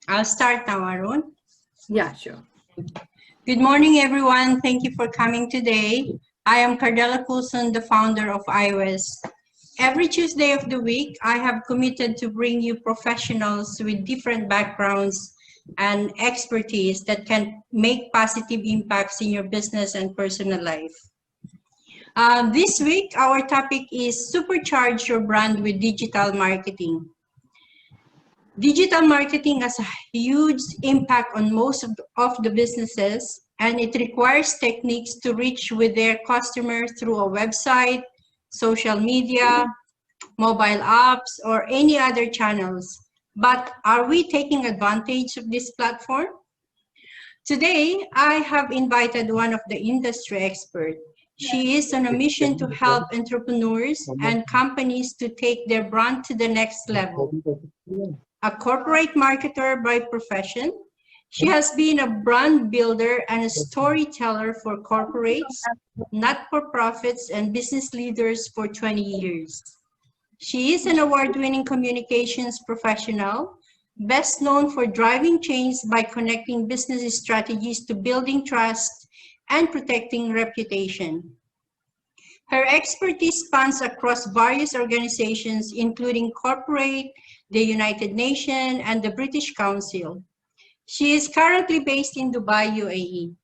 I'll start now, Arun. Yeah, sure. Good morning, everyone. Thank you for coming today. I am Cardella Coulson, the founder of iOS. Every Tuesday of the week, I have committed to bring you professionals with different backgrounds and expertise that can make positive impacts in your business and personal life. This week, our topic is Supercharge Your Brand with Digital Marketing. Digital marketing has a huge impact on most of the businesses, and it requires techniques to reach with their customers through a website, social media, mobile apps, or any other channels. But are we taking advantage of this platform? Today, I have invited one of the industry experts. She is on a mission to help entrepreneurs and companies to take their brand to the next level. A corporate marketer by profession, she has been a brand builder and a storyteller for corporates, not-for-profits, and business leaders for 20 years. She is an award-winning communications professional, best known for driving change by connecting business strategies to building trust and protecting reputation. Her expertise spans across various organizations, including corporate, the United Nations, and the British Council. She is currently based in Dubai, UAE.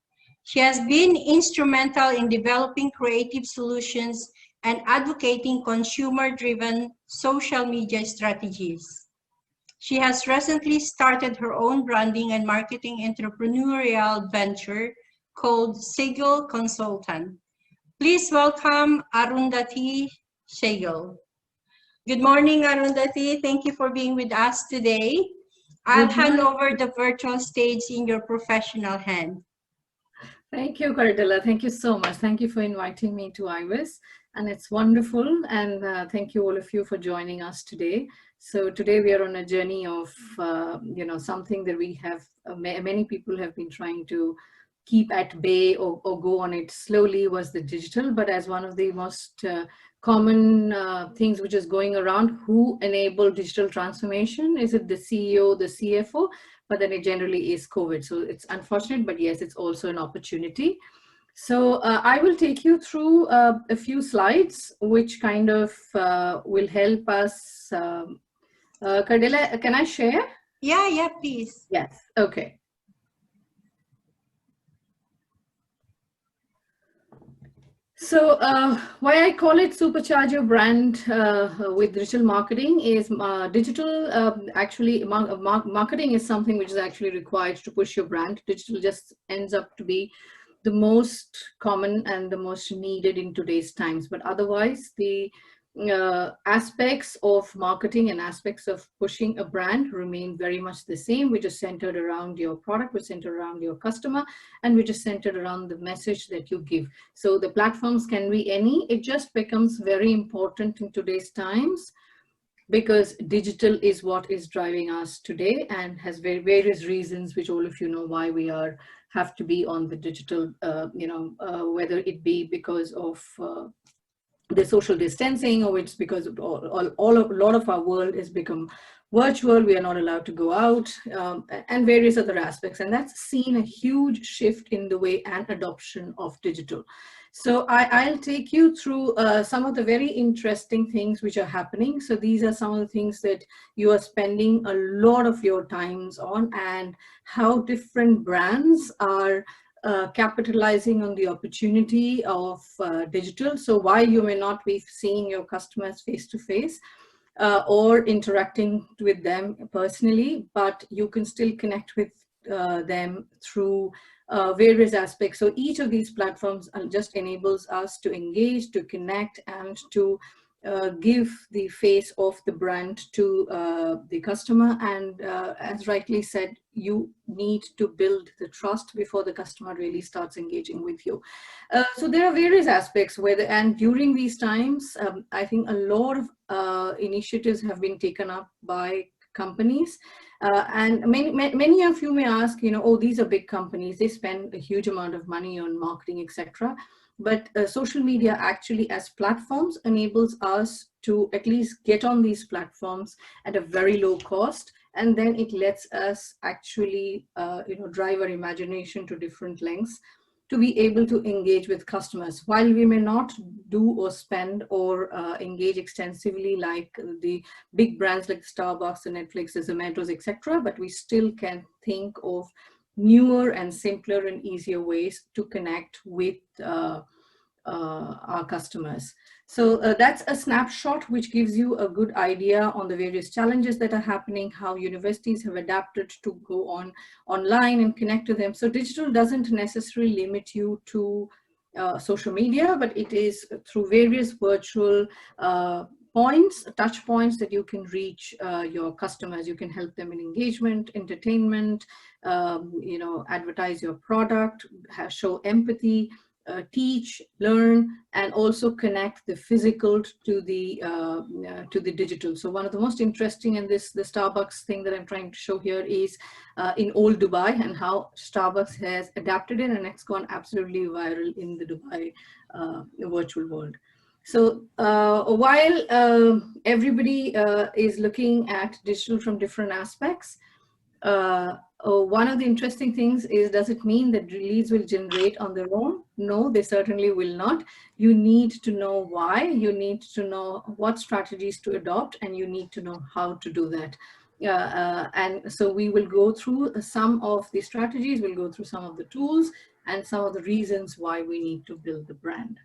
She has been instrumental in developing creative solutions and advocating consumer-driven social media strategies. She has recently started her own branding and marketing entrepreneurial venture called Seigell Consultants. Please welcome Arundhati Seigell. Good morning, Arundhati. Thank you for being with us today. I'll hand over the virtual stage in your professional hand. Thank you, Cardella. Thank you so much. Thank you for inviting me to iOS. And it's wonderful. And thank you all of you for joining us today. So today we are on a journey of, something that we have, many people have been trying to keep at bay or go on it slowly, was the digital. But as one of the most common things which is going around, who enable digital transformation? Is it the CEO, the CFO? But then it generally is COVID. So it's unfortunate, but yes, it's also an opportunity. So I will take you through a few slides, which kind of will help us. Cardella, can I share? Yeah, please. Yes, okay. So why I call it Supercharge Your Brand with digital marketing is digital actually marketing is something which is actually required to push your brand. Digital just ends up to be the most common and the most needed in today's times. But otherwise, the aspects of marketing and aspects of pushing a brand remain very much the same, which is centered around your product, which is centered around your customer, and which is centered around the message that you give. So the platforms can be any. It just becomes very important in today's times because digital is what is driving us today and has various reasons, which all of you know why we have to be on the digital, whether it be because of the social distancing, or it's because a lot of our world has become virtual. We are not allowed to go out, and various other aspects. And that's seen a huge shift in the way and adoption of digital. So I'll take you through some of the very interesting things which are happening. So these are some of the things that you are spending a lot of your times on, and how different brands are capitalizing on the opportunity of digital. So while you may not be seeing your customers face to face or interacting with them personally, but you can still connect with them through various aspects. So each of these platforms just enables us to engage, to connect, and to give the face of the brand to the customer. And as rightly said, you need to build the trust before the customer really starts engaging with you. So there are various aspects and during these times, I think a lot of initiatives have been taken up by companies. And many of you may ask, oh, these are big companies, they spend a huge amount of money on marketing, etc. But social media actually as platforms enables us to at least get on these platforms at a very low cost and then it lets us actually drive our imagination to different lengths to be able to engage with customers. While we may not do or spend or engage extensively like the big brands like Starbucks and Netflix, the Zomatos, etc., but we still can think of newer and simpler and easier ways to connect with our customers. So that's a snapshot which gives you a good idea on the various challenges that are happening, how universities have adapted to go online and connect to them. So digital doesn't necessarily limit you to social media, but it is through various virtual touch points that you can reach your customers. You can help them in engagement, entertainment, advertise your product, show empathy, teach, learn, and also connect the physical to the digital. So one of the most interesting, and the Starbucks thing that I'm trying to show here is in old Dubai, and how Starbucks has adapted it, and it's gone absolutely viral in the Dubai virtual world. So while everybody is looking at digital from different aspects, one of the interesting things is, does it mean that leads will generate on their own? No, they certainly will not. You need to know why, you need to know what strategies to adopt, and you need to know how to do that. And so we will go through some of the strategies, we'll go through some of the tools, and some of the reasons why we need to build the brand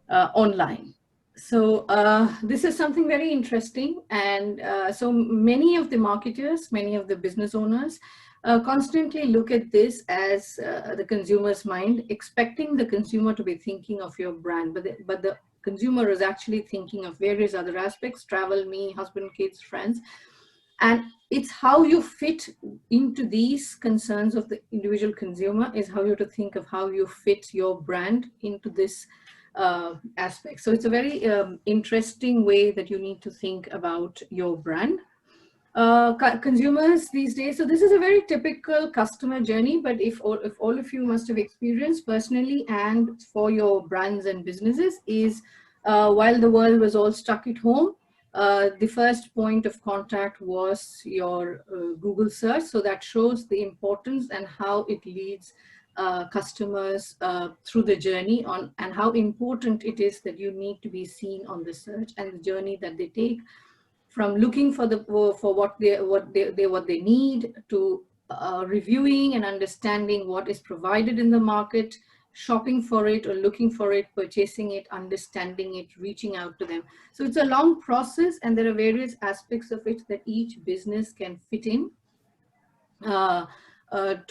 online. So this is something very interesting, and so many of the marketers, many of the business owners constantly look at this as the consumer's mind, expecting the consumer to be thinking of your brand, but the consumer is actually thinking of various other aspects: travel, me, husband, kids, friends. And it's how you fit into these concerns of the individual consumer is how you have to think of how you fit your brand into this aspect. So it's a very interesting way that you need to think about your brand. Consumers these days, so this is a very typical customer journey, but if all of you must have experienced personally and for your brands and businesses is while the world was all stuck at home, the first point of contact was your Google search. So that shows the importance and how it leads customers through the journey on, and how important it is that you need to be seen on the search and the journey that they take from looking for what they need to reviewing and understanding what is provided in the market, shopping for it or looking for it, purchasing it, understanding it, reaching out to them. So it's a long process, and there are various aspects of it that each business can fit in to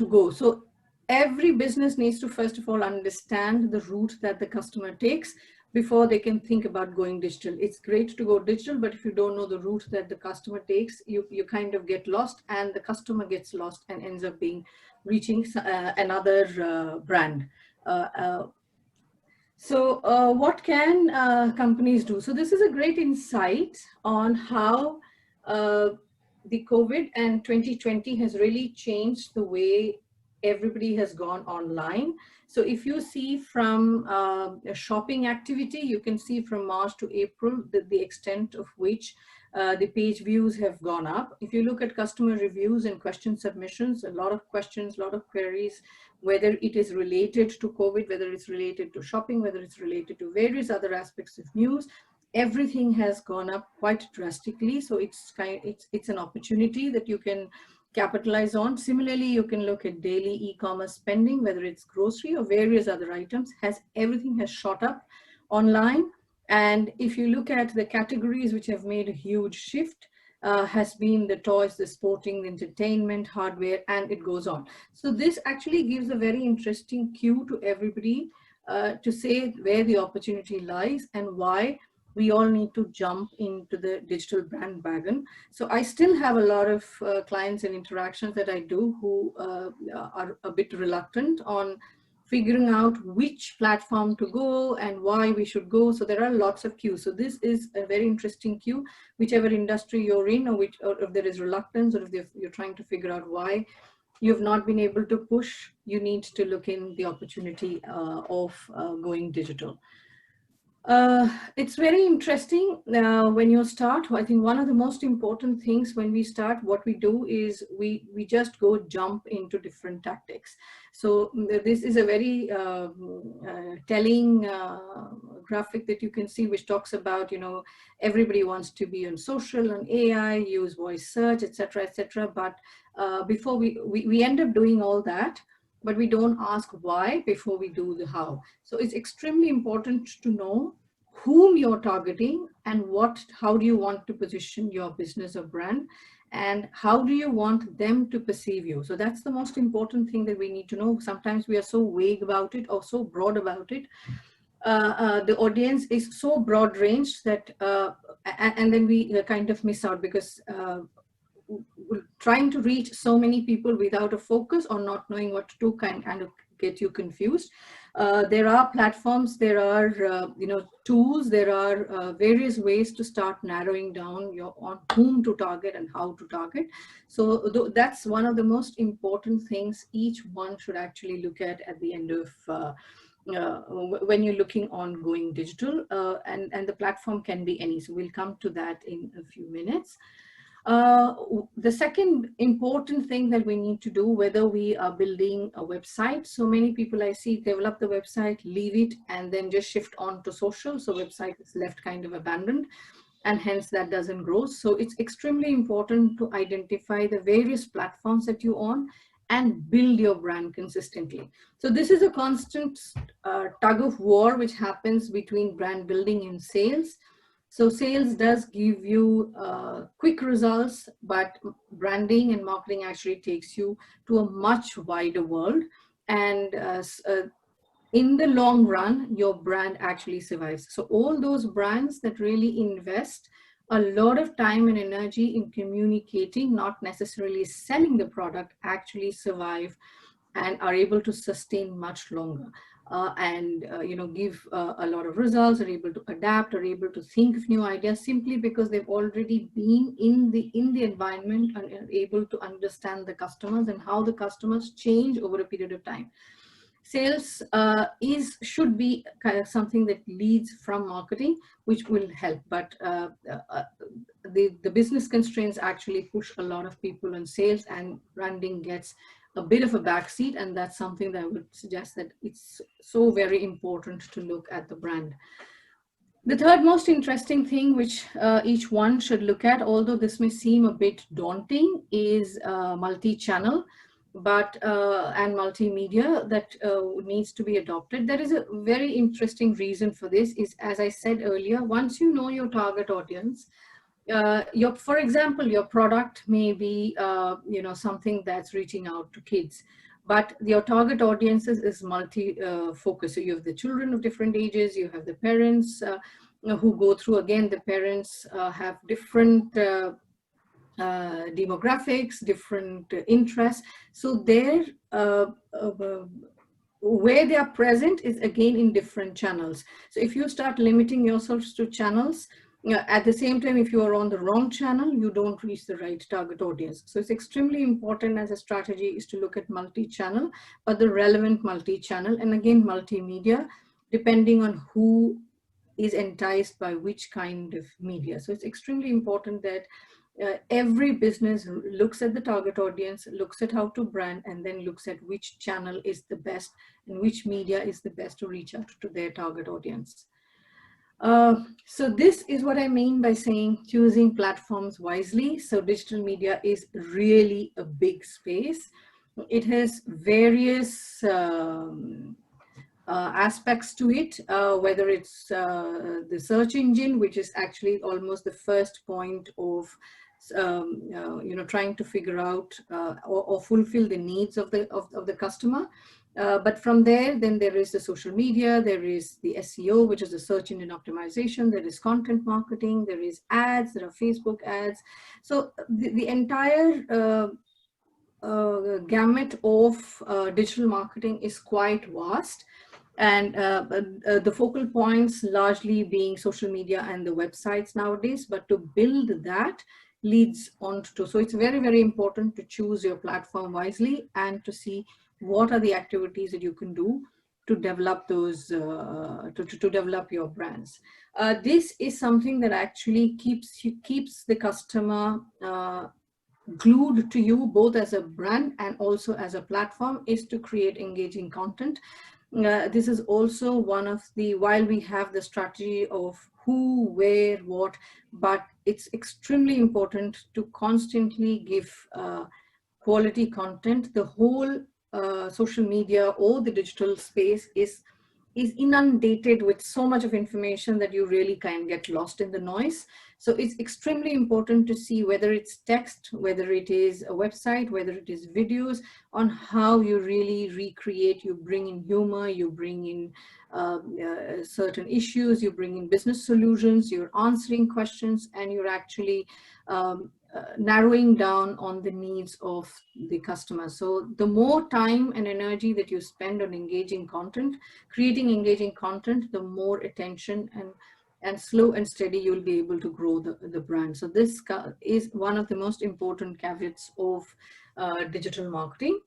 go. So every business needs to first of all understand the route that the customer takes before they can think about going digital. It's great to go digital, but if you don't know the route that the customer takes, you kind of get lost, and the customer gets lost and ends up reaching another brand. So what can companies do? So this is a great insight on how the COVID and 2020 has really changed the way everybody has gone online. So if you see from a shopping activity, you can see from March to April the extent of which the page views have gone up. If you look at customer reviews and question submissions, a lot of questions, a lot of queries, whether it is related to COVID, whether it's related to shopping, whether it's related to various other aspects of news, everything has gone up quite drastically. So it's an opportunity that you can capitalize on. Similarly, you can look at daily e-commerce spending, whether it's grocery or various other items, everything has shot up online. And if you look at the categories which have made a huge shift, has been the toys, the sporting, the entertainment, hardware, and it goes on. So this actually gives a very interesting cue to everybody to say where the opportunity lies and why we all need to jump into the digital brand wagon. So I still have a lot of clients and interactions that I do who are a bit reluctant on figuring out which platform to go and why we should go. So there are lots of cues. So this is a very interesting cue, whichever industry you're in, or if there is reluctance, or if you're trying to figure out why you've not been able to push, you need to look in the opportunity of going digital. It's very interesting when you start. I think one of the most important things when we start, what we do is we just go jump into different tactics. So this is a very telling graphic that you can see, which talks about, everybody wants to be on social, on AI, use voice search, etc., etc. But before we end up doing all that, but we don't ask why before we do the how. So it's extremely important to know whom you're targeting and how do you want to position your business or brand, and how do you want them to perceive you. So that's the most important thing that we need to know. Sometimes we are so vague about it or so broad about it. The audience is so broad ranged that, and then we kind of miss out, because trying to reach so many people without a focus or not knowing what to do can kind of get you confused. There are platforms, there are tools, there are various ways to start narrowing down on whom to target and how to target. So that's one of the most important things each one should actually look at the end of when you're looking on going digital, and the platform can be any. So we'll come to that in a few minutes. The second important thing that we need to do, whether we are building a website, so many people I see develop the website, leave it, and then just shift on to social. So website is left kind of abandoned, and hence that doesn't grow. So it's extremely important to identify the various platforms that you're on and build your brand consistently. So this is a constant tug of war which happens between brand building and sales. So sales does give you quick results, but branding and marketing actually takes you to a much wider world. And in the long run, your brand actually survives. So all those brands that really invest a lot of time and energy in communicating, not necessarily selling the product, actually survive and are able to sustain much longer. And give a lot of results, are able to adapt, are able to think of new ideas, simply because they've already been in the environment and are able to understand the customers and how the customers change over a period of time. Sales should be kind of something that leads from marketing, which will help, but the business constraints actually push a lot of people on sales, and branding gets a bit of a backseat, and that's something that I would suggest, that it's so very important to look at the brand. The third most interesting thing which each one should look at, although this may seem a bit daunting, is multi-channel and multimedia that needs to be adopted. There is a very interesting reason for this, is, as I said earlier, once you know your target audience, for example, your product may be something that's reaching out to kids, but your target audiences is multi-focus. So you have the children of different ages, you have the parents who go through, again, the parents have different demographics, different interests. So where they are present is again in different channels. So if you start limiting yourselves to channels, at the same time, if you are on the wrong channel, you don't reach the right target audience. So it's extremely important as a strategy is to look at multi-channel, but the relevant multi-channel, and again, multimedia, depending on who is enticed by which kind of media. So it's extremely important that every business looks at the target audience, looks at how to brand, and then looks at which channel is the best and which media is the best to reach out to their target audience. So this is what I mean by saying choosing platforms wisely. So digital media is really a big space. It has various aspects to it, whether it's the search engine, which is actually almost the first point of trying to figure out or fulfill the needs of the customer. But from there, then there is the social media, there is the SEO, which is the search engine optimization, there is content marketing, there is ads, there are Facebook ads. So the entire gamut of digital marketing is quite vast. And the focal points largely being social media and the websites nowadays, but to build that leads on to, so it's very, very important to choose your platform wisely and to see what are the activities that you can do to develop those, to develop your brands. This is something that actually keeps the customer glued to you, both as a brand and also as a platform, is to create engaging content. This is also one of the, while we have the strategy of who, where, what, but it's extremely important to constantly give quality content. The whole social media or the digital space is inundated with so much of information that you really can get lost in the noise. So it's extremely important to see whether it's text, whether it is a website, whether it is videos, on how you really recreate. You bring in humor, you bring in certain issues, you bring in business solutions, you're answering questions, and you're actually narrowing down on the needs of the customer. So the more time and energy that you spend on engaging content, creating engaging content, the more attention and slow and steady you'll be able to grow the brand. So this is one of the most important caveats of digital marketing.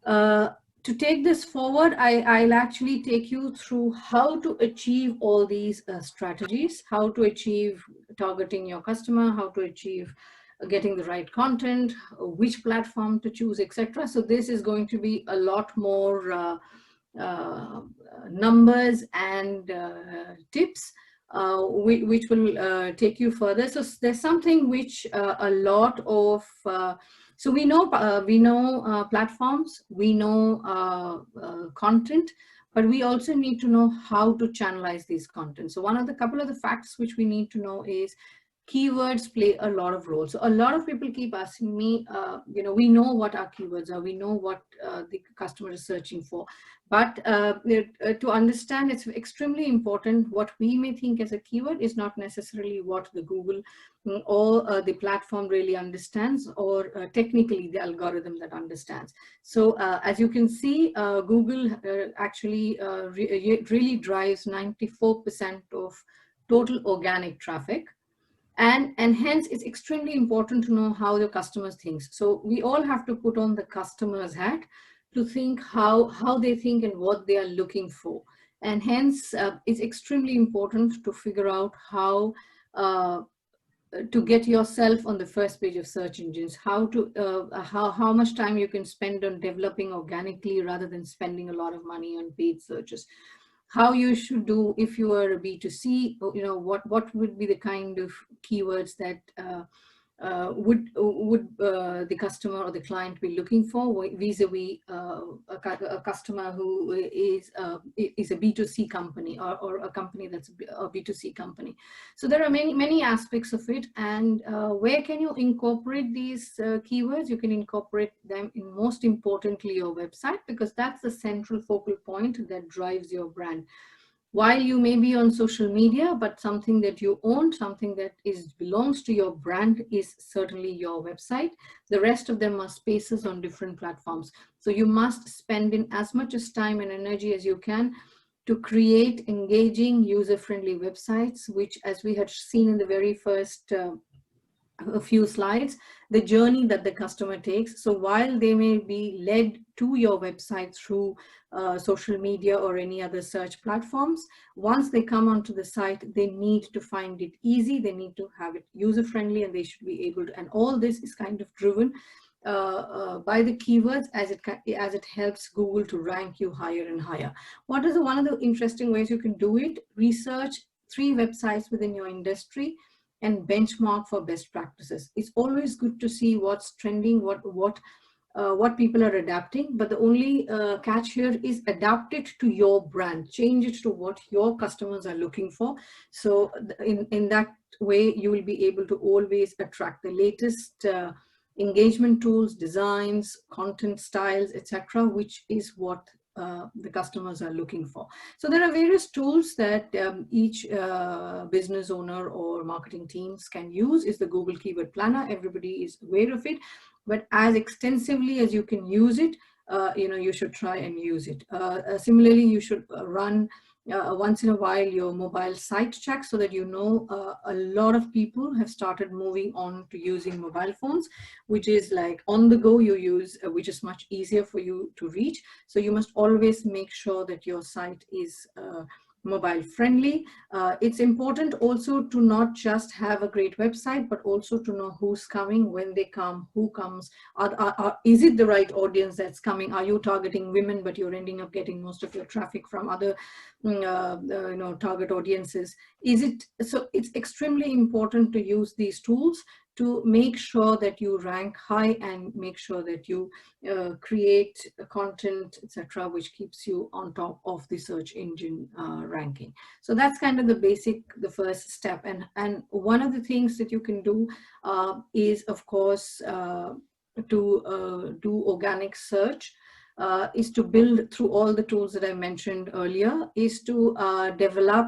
To take this forward, I'll actually take you through how to achieve all these strategies, how to achieve targeting your customer, how to achieve getting the right content, which platform to choose, etc. So this is going to be a lot more numbers and tips, which will take you further. So there's something which a lot of so we know platforms, we know content, but we also need to know how to channelize these content. So couple of the facts which we need to know is keywords play a lot of roles. So a lot of people keep asking me, we know what our keywords are, we know what the customer is searching for, but to understand, it's extremely important. What we may think as a keyword is not necessarily what the Google or the platform really understands, or technically the algorithm that understands. So as you can see, Google actually really drives 94% of total organic traffic. And hence it's extremely important to know how the customer thinks. So we all have to put on the customer's hat to think how they think and what they are looking for. And hence it's extremely important to figure out how to get yourself on the first page of search engines, how much time you can spend on developing organically rather than spending a lot of money on paid searches. How you should do if you are a B2C, what would be the kind of keywords that would the customer or the client be looking for vis-a-vis a customer who is a B2C company, or a company that's a B2C company. So there are many aspects of it, and where can you incorporate these keywords? You can incorporate them in, most importantly, your website, because that's the central focal point that drives your brand. While you may be on social media, but something that you own, something that belongs to your brand, is certainly your website. The rest of them are spaces on different platforms. So you must spend in as much as time and energy as you can to create engaging, user-friendly websites, which, as we had seen in the very first a few slides, the journey that the customer takes. So while they may be led to your website through social media or any other search platforms, once they come onto the site, they need to find it easy, they need to have it user-friendly, and they should be able to, and all this is kind of driven by the keywords as it helps Google to rank you higher and higher. What is one of the interesting ways you can do it? Research 3 websites within your industry and benchmark for best practices. It's always good to see what's trending, what people are adapting, but the only catch here is adapt it to your brand, change it to what your customers are looking for. So in that way, you will be able to always attract the latest engagement tools, designs, content styles, etc., which is what the customers are looking for. So there are various tools that each business owner or marketing teams can use. Is the Google Keyword Planner. Everybody is aware of it, but as extensively as you can use it, you should try and use it. Similarly, you should run once in a while your mobile site check, so that you know a lot of people have started moving on to using mobile phones, which is like on the go you use, which is much easier for you to reach. So you must always make sure that your site is mobile friendly. It's important also to not just have a great website, but also to know who's coming, when they come, who comes, is it the right audience that's coming? Are you targeting women, but you're ending up getting most of your traffic from other target audiences? Is it so? It's extremely important to use these tools to make sure that you rank high and make sure that you create content, etc., which keeps you on top of the search engine ranking. So that's kind of the first step. And one of the things that you can do is, of course, to do organic search. Is to build through all the tools that I mentioned earlier, is to develop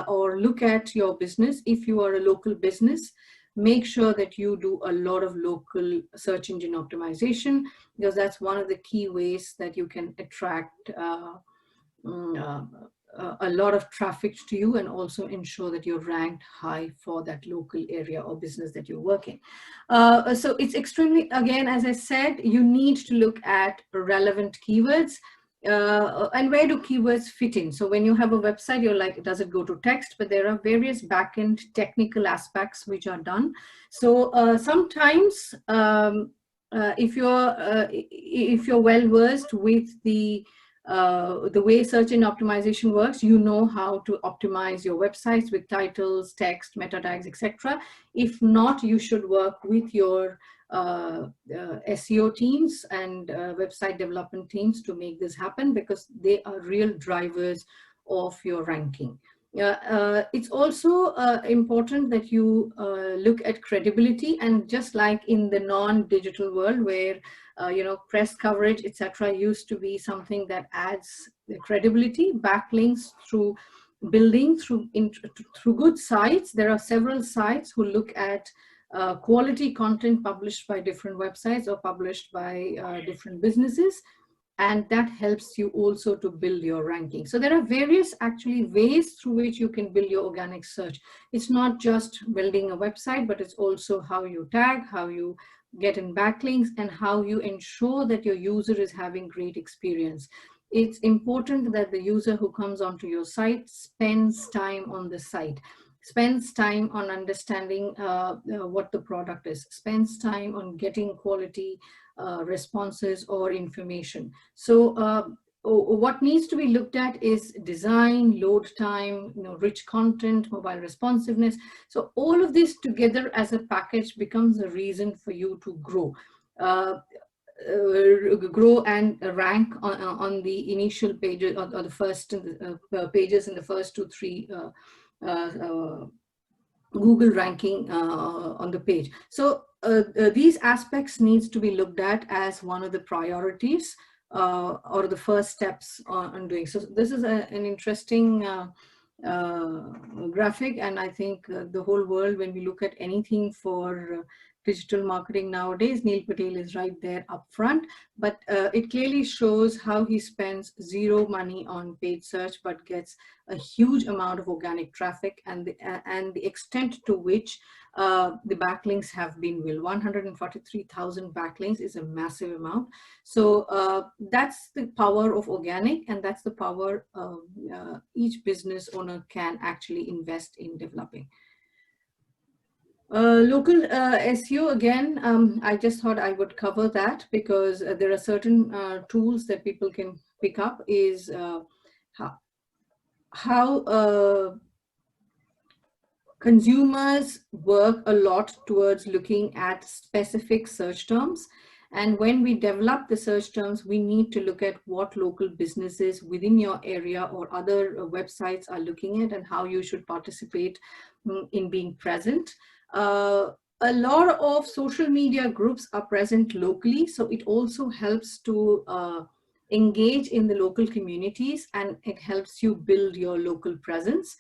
or look at your business. If you are a local business, make sure that you do a lot of local search engine optimization, because that's one of the key ways that you can attract a lot of traffic to you, and also ensure that you're ranked high for that local area or business that you're working. So it's extremely, again, as I said, you need to look at relevant keywords. And where do keywords fit in? So when you have a website, you're like, does it go to text? But there are various backend technical aspects which are done. So sometimes if you're well versed with the way search engine optimization works, you know how to optimize your websites with titles, text, meta tags, etc. If not, you should work with your SEO teams and website development teams to make this happen, because they are real drivers of your ranking. It's also important that you look at credibility, and just like in the non-digital world where press coverage, etc., used to be something that adds the credibility, backlinks through building through good sites. There are several sites who look at quality content published by different websites or published by different businesses, and that helps you also to build your ranking. So there are various actually ways through which you can build your organic search. It's not just building a website, but it's also how you tag, how you get in backlinks, and how you ensure that your user is having great experience. It's important that the user who comes onto your site spends time on the site, spends time on understanding what the product is, spends time on getting quality responses or information. So what needs to be looked at is design, load time, rich content, mobile responsiveness. So all of this together as a package becomes a reason for you to grow. Grow and rank on the initial pages, or the first pages in the first 2-3 Google ranking on the page. So these aspects needs to be looked at as one of the priorities or the first steps on doing. So this is an interesting graphic, and I think the whole world, when we look at anything for digital marketing nowadays, Neil Patel is right there up front, but it clearly shows how he spends zero money on paid search but gets a huge amount of organic traffic, and the extent to which the backlinks have been built. 143,000 backlinks is a massive amount. So that's the power of organic, and that's the power each business owner can actually invest in developing. Local SEO, again, I just thought I would cover that, because there are certain tools that people can pick up, is how consumers work a lot towards looking at specific search terms. And when we develop the search terms, we need to look at what local businesses within your area or other websites are looking at, and how you should participate in being present. A lot of social media groups are present locally, so it also helps to engage in the local communities, and it helps you build your local presence.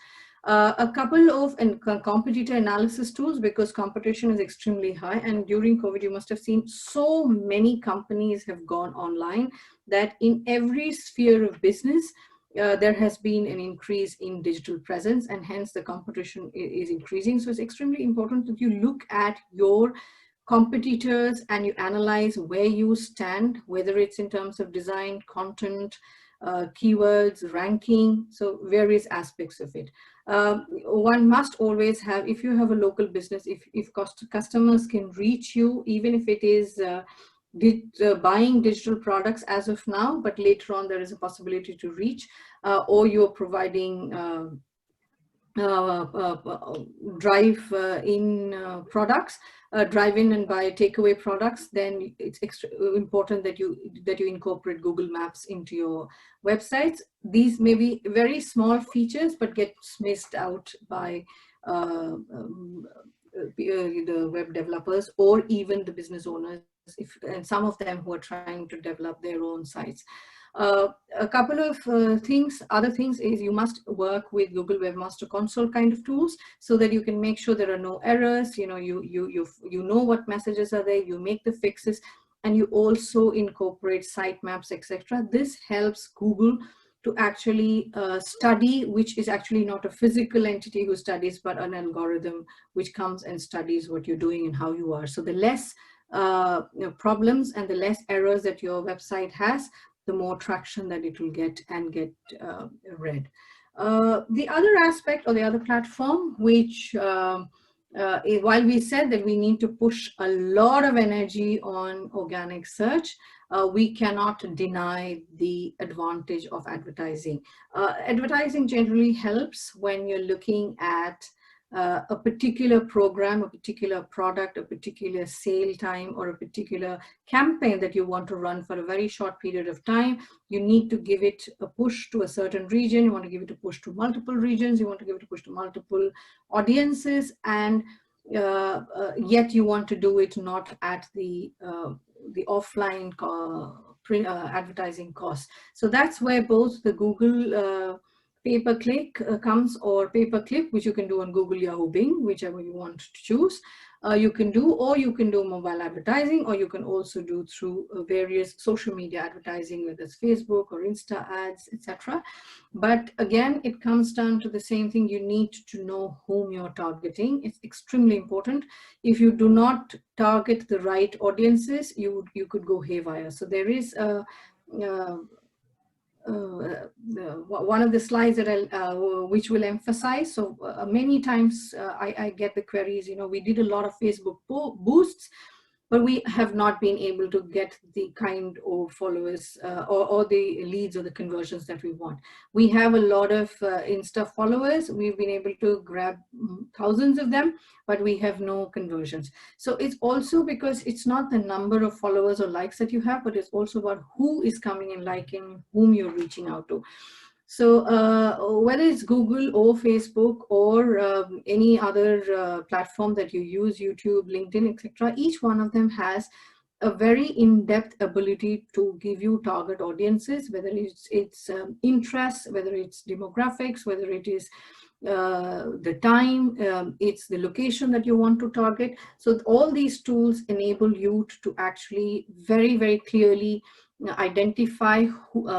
A couple of competitor analysis tools, because competition is extremely high, and during COVID you must have seen so many companies have gone online, that in every sphere of business there has been an increase in digital presence, and hence the competition is increasing. So it's extremely important that you look at your competitors and you analyze where you stand, whether it's in terms of design, content, keywords, ranking, so various aspects of it. One must always have, if you have a local business, if customers can reach you, even if it is buying digital products as of now, but later on there is a possibility to reach, or you're providing drive in products, drive-in and buy takeaway products, then it's important that you incorporate Google Maps into your websites. These may be very small features, but gets missed out by the web developers or even the business owners, and some of them who are trying to develop their own sites. A couple of other things is you must work with Google Webmaster Console kind of tools so that you can make sure there are no errors. You know what messages are there, you make the fixes, and you also incorporate sitemaps, etc. This helps Google to actually study, which is actually not a physical entity who studies, but an algorithm which comes and studies what you're doing and how you are. So the less problems and the less errors that your website has, the more traction that it will get and get read. The other aspect or the other platform, which while we said that we need to push a lot of energy on organic search, we cannot deny the advantage of advertising. Advertising generally helps when you're looking at a particular program, a particular product, a particular sale time, or a particular campaign that you want to run for a very short period of time. You need to give it a push to a certain region. You want to give it a push to multiple regions. You want to give it a push to multiple audiences, and yet you want to do it not at the offline advertising cost. So that's where both the Google pay-per-click comes, or pay-per-click, which you can do on Google, Yahoo, Bing, whichever you want to choose. You can do mobile advertising, or you can also do through various social media advertising, whether it's Facebook or Insta ads, etc. But again, it comes down to the same thing. You need to know whom you're targeting. It's extremely important. If you do not target the right audiences, you could go haywire. So there is a one of the slides that which will emphasize. So many times I get the queries, we did a lot of Facebook boosts, but we have not been able to get the kind of followers or the leads or the conversions that we want. We have a lot of Insta followers. We've been able to grab thousands of them, but we have no conversions. So it's also because it's not the number of followers or likes that you have, but it's also about who is coming and liking, whom you're reaching out to. So whether it's Google or Facebook or any other platform that you use, YouTube, LinkedIn, etc., each one of them has a very in-depth ability to give you target audiences, whether it's interests, whether it's demographics, whether it is the time, it's the location that you want to target. So all these tools enable you to actually very, very clearly identify who,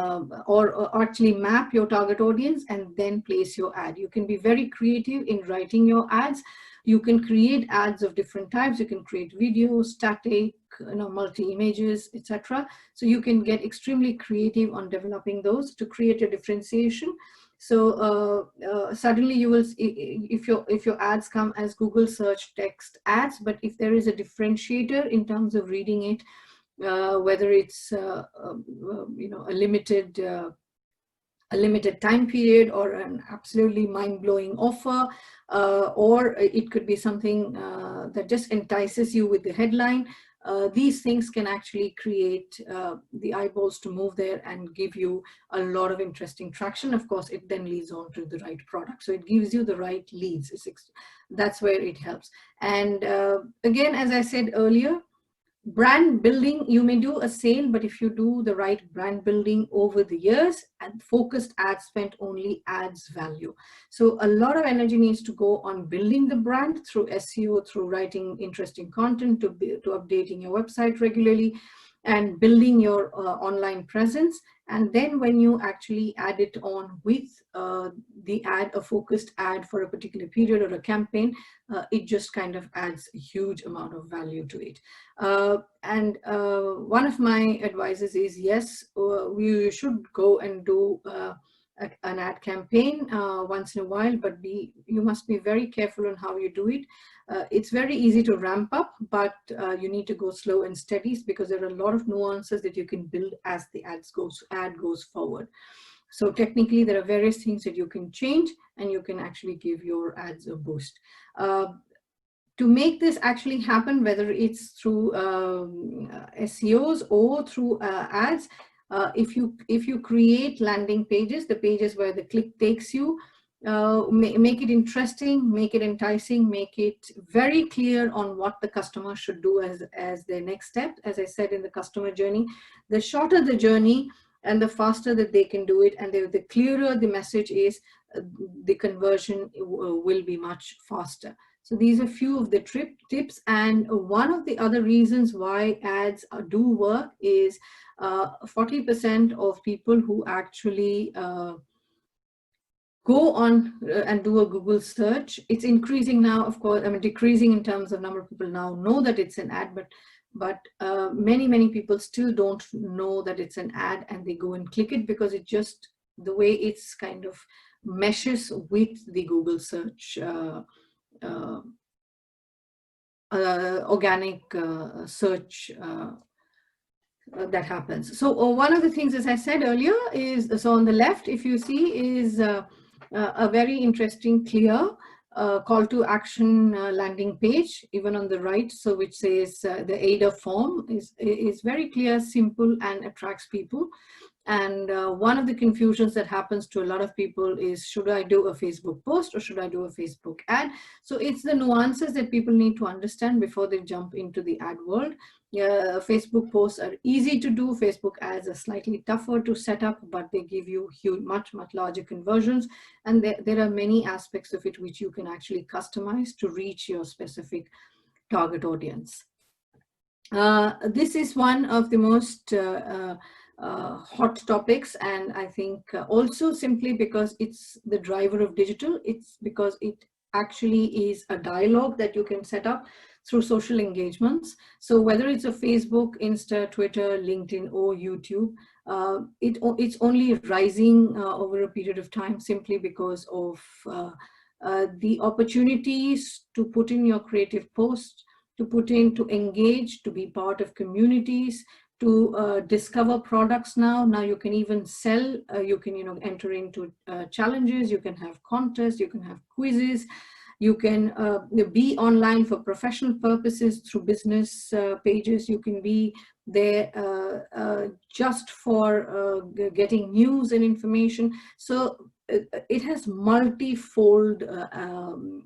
or actually map your target audience and then place your ad. You can be very creative in writing your ads. You can create ads of different types. You can create video, static, multi-images, etc. So you can get extremely creative on developing those to create a differentiation. So suddenly you will, if your ads come as Google search text ads, but if there is a differentiator in terms of reading it, whether it's a limited time period or an absolutely mind-blowing offer, or it could be something that just entices you with the headline. These things can actually create the eyeballs to move there and give you a lot of interesting traction. Of course, it then leads on to the right product. So it gives you the right leads. That's where it helps. And again, as I said earlier, brand building, you may do a sale, but if you do the right brand building over the years, and focused ad spend only adds value. So a lot of energy needs to go on building the brand through SEO, through writing interesting content, to updating your website regularly, and building your online presence. And then when you actually add it on with the ad, a focused ad for a particular period or a campaign, it just kind of adds a huge amount of value to it. One of my advices is, yes, we should go and do an ad campaign once in a while, but you must be very careful on how you do it. It's very easy to ramp up, but you need to go slow and steady, because there are a lot of nuances that you can build as the ad goes forward. So technically, there are various things that you can change, and you can actually give your ads a boost. To make this actually happen, whether it's through SEOs or through ads, if you create landing pages, the pages where the click takes you, make it interesting, make it enticing, make it very clear on what the customer should do as their next step. As I said, in the customer journey, the shorter the journey and the faster that they can do it, and the clearer the message is, the conversion will be much faster. So these are a few of the tips. And one of the other reasons why ads do work is 40% of people who actually go on and do a Google search. It's increasing now, of course, I mean, decreasing in terms of number of people now know that it's an ad, but many people still don't know that it's an ad, and they go and click it because it just, the way it's kind of meshes with the Google search organic search that happens. So one of the things, as I said earlier, is, so on the left, if you see, is a very interesting, clear call to action landing page, even on the right, so which says the AIDA form is very clear, simple, and attracts people. And one of the confusions that happens to a lot of people is, should I do a Facebook post or should I do a Facebook ad? So it's the nuances that people need to understand before they jump into the ad world. Facebook posts are easy to do. Facebook ads are slightly tougher to set up, but they give you huge, much larger conversions. And there are many aspects of it which you can actually customize to reach your specific target audience. This is one of the most hot topics, and I think also simply because it's the driver of digital, it's because it actually is a dialogue that you can set up through social engagements. So whether it's a Facebook, Insta, Twitter, LinkedIn, or YouTube, it's only rising over a period of time, simply because of the opportunities to put in your creative posts, to engage, to be part of communities, to discover products. Now you can even sell, you can enter into challenges, you can have contests, you can have quizzes, you can be online for professional purposes through business pages, you can be there just for getting news and information. So it has multifold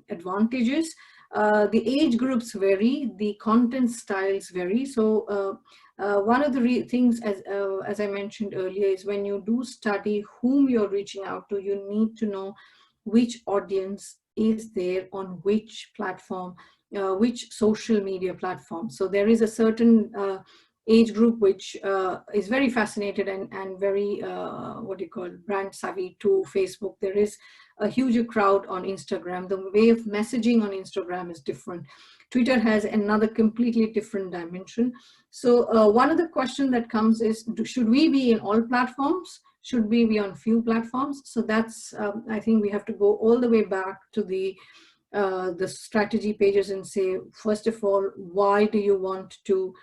advantages. The age groups vary, the content styles vary. So one of the things, as I mentioned earlier, is when you do study whom you're reaching out to, you need to know which audience is there on which platform, which social media platform. So there is a certain age group which is very fascinated and very, brand savvy to Facebook. There is a huge crowd on Instagram. The way of messaging on Instagram is different. Twitter has another completely different dimension. So one of the questions that comes is, should we be in all platforms? Should we be on few platforms? So that's, I think we have to go all the way back to the strategy pages and say, first of all, why do you want to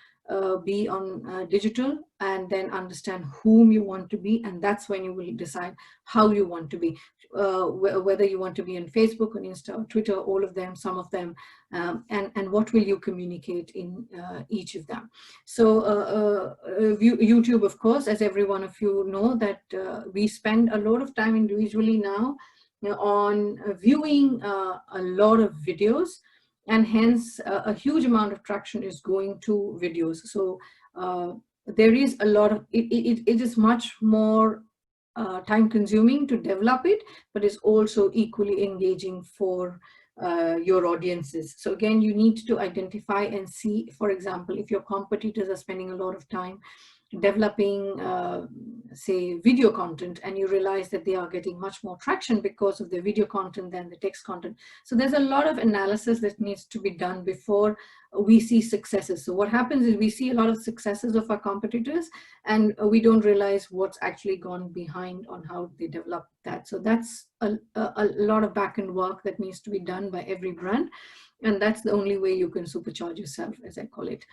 be on digital, and then understand whom you want to be, and that's when you will decide how you want to be, whether you want to be on Facebook, on Insta, or Twitter, all of them, some of them, and what will you communicate in each of them. So YouTube, of course, as every one of you know, that we spend a lot of time individually now on viewing a lot of videos, and hence a huge amount of traction is going to videos. So there is a lot of, it is much more time consuming to develop it, but it's also equally engaging for your audiences. So again, you need to identify and see, for example, if your competitors are spending a lot of time developing, say, video content, and you realize that they are getting much more traction because of the video content than the text content. So there's a lot of analysis that needs to be done before we see successes. So what happens is we see a lot of successes of our competitors, and we don't realize what's actually gone behind on how they develop that. So that's a lot of back-end work that needs to be done by every brand. And that's the only way you can supercharge yourself, as I call it.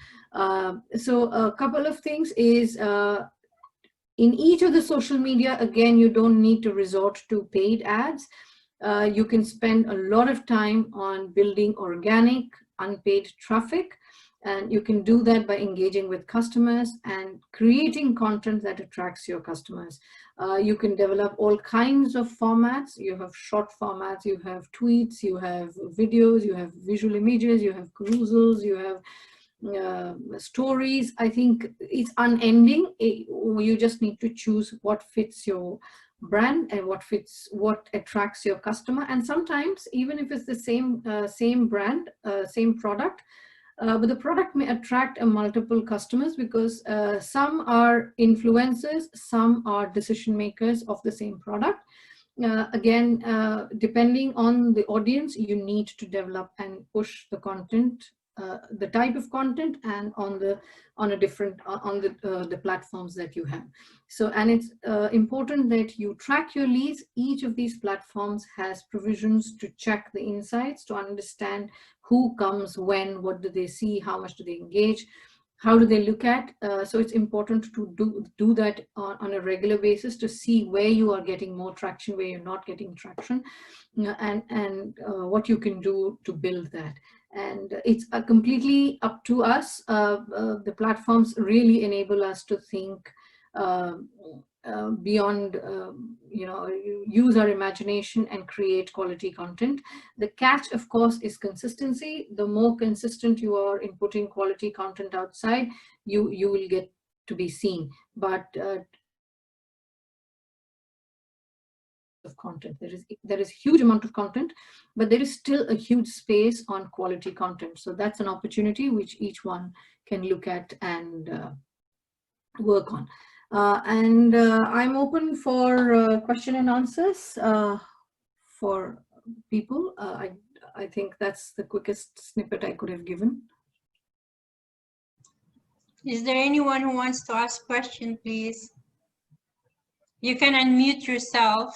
So a couple of things is, in each of the social media, again, you don't need to resort to paid ads. You can spend a lot of time on building organic, unpaid traffic. And you can do that by engaging with customers and creating content that attracts your customers. You can develop all kinds of formats. You have short formats, you have tweets, you have videos, you have visual images, you have carousels, you have stories. I think it's unending. You just need to choose what fits your brand and what attracts your customer. And sometimes, even if it's the same brand, same product, but the product may attract multiple customers, because some are influencers, some are decision makers of the same product. Again, depending on the audience, you need to develop and push the content, the type of content, and on the platforms that you have. So, and it's important that you track your leads. Each of these platforms has provisions to check the insights, to understand who comes when, what do they see, how much do they engage, how do they look at. So it's important to do that on a regular basis, to see where you are getting more traction, where you're not getting traction, and what you can do to build that. And it's completely up to us. The platforms really enable us to think beyond, use our imagination and create quality content. The catch, of course, is consistency. The more consistent you are in putting quality content outside, you will get to be seen. But of content, there is huge amount of content, but there is still a huge space on quality content. So that's an opportunity which each one can look at and work on. I'm open for question and answers for people. I think that's the quickest snippet I could have given. Is there anyone who wants to ask question, please? You can unmute yourself.